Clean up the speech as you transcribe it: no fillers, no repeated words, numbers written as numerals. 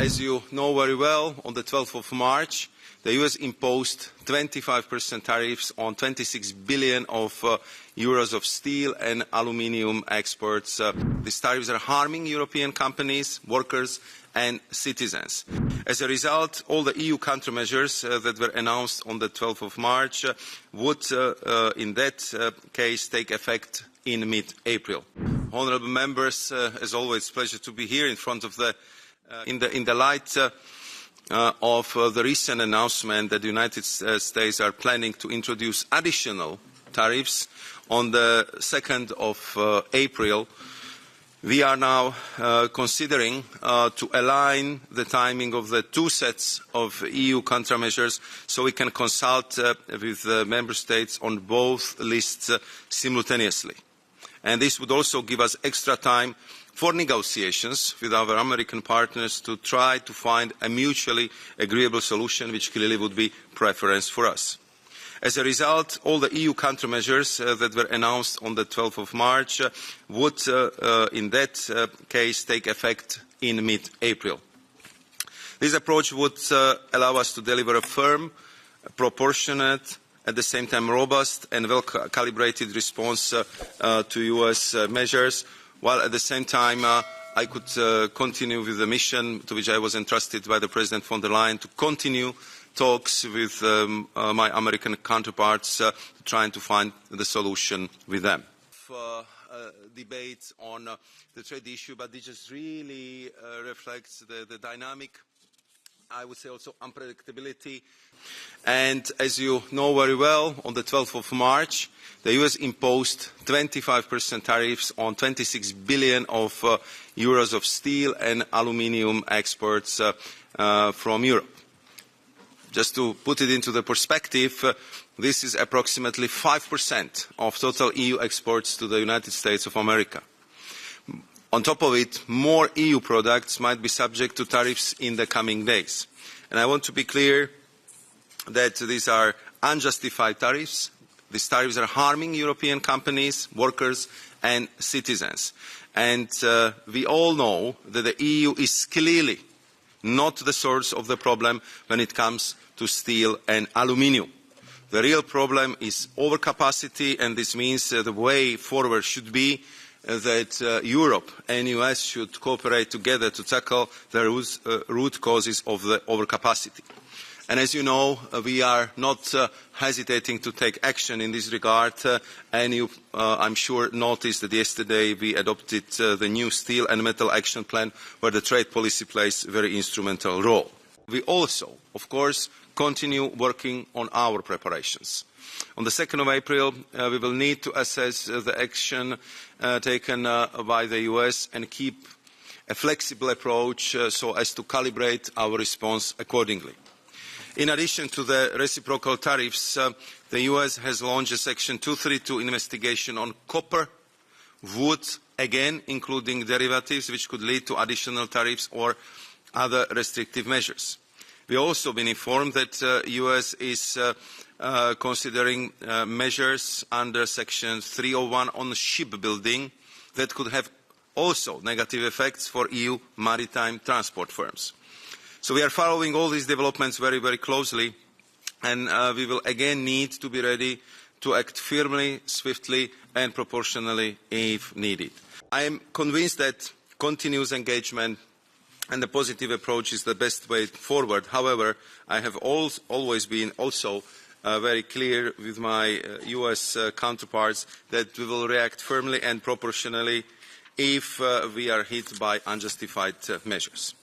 As you know very well, on the 12th of March, the US imposed 25% tariffs on 26 billion of euros of steel and aluminium exports. These tariffs are harming European companies, workers and citizens. As a result, all the EU countermeasures that were announced on the 12th of March would, in that case, take effect in mid-April. Honourable members, as always, pleasure to be here in front of in the light of the recent announcement that the United States are planning to introduce additional tariffs on the 2nd of April. We are now considering to align the timing of the two sets of EU countermeasures so we can consult with the Member States on both lists simultaneously. And this would also give us extra time for negotiations with our American partners to try to find a mutually agreeable solution, which clearly would be preference for us. As a result, all the EU countermeasures that were announced on the 12th of March would, in that case, take effect in mid-April. This approach would allow us to deliver a firm, proportionate, at the same time robust and well-calibrated response to US measures, while at the same time I could continue with the mission to which I was entrusted by the President von der Leyen to continue talks with my American counterparts, trying to find the solution with them. Debate on the trade issue, but this just really reflects the dynamic, I would say also unpredictability. And as you know very well, on the 12th of March, the US imposed 25% tariffs on 26 billion of euros of steel and aluminium exports from Europe. Just to put it into the perspective, this is approximately 5% of total EU exports to the United States of America. On top of it, more EU products might be subject to tariffs in the coming days. And I want to be clear that these are unjustified tariffs. These tariffs are harming European companies, workers and citizens. And we all know that the EU is clearly not the source of the problem when it comes to steel and aluminium. The real problem is overcapacity, and this means the way forward should be that Europe and US should cooperate together to tackle the root causes of the overcapacity. And as you know, we are not hesitating to take action in this regard. And you, I'm sure, noticed that yesterday we adopted the new Steel and Metal Action Plan, where the trade policy plays a very instrumental role. We also, of course, continue working on our preparations. On the 2nd of April, we will need to assess the action taken by the US and keep a flexible approach so as to calibrate our response accordingly. In addition to the reciprocal tariffs, the US has launched a Section 232 investigation on copper, wood, again including derivatives, which could lead to additional tariffs or other restrictive measures. We have also been informed that the US is considering measures under Section 301 on shipbuilding that could have also negative effects for EU maritime transport firms. So we are following all these developments very, very closely, and we will again need to be ready to act firmly, swiftly and proportionally if needed. I am convinced that continuous engagement and the positive approach is the best way forward. However, I have always been also very clear with my US counterparts that we will react firmly and proportionally if we are hit by unjustified measures.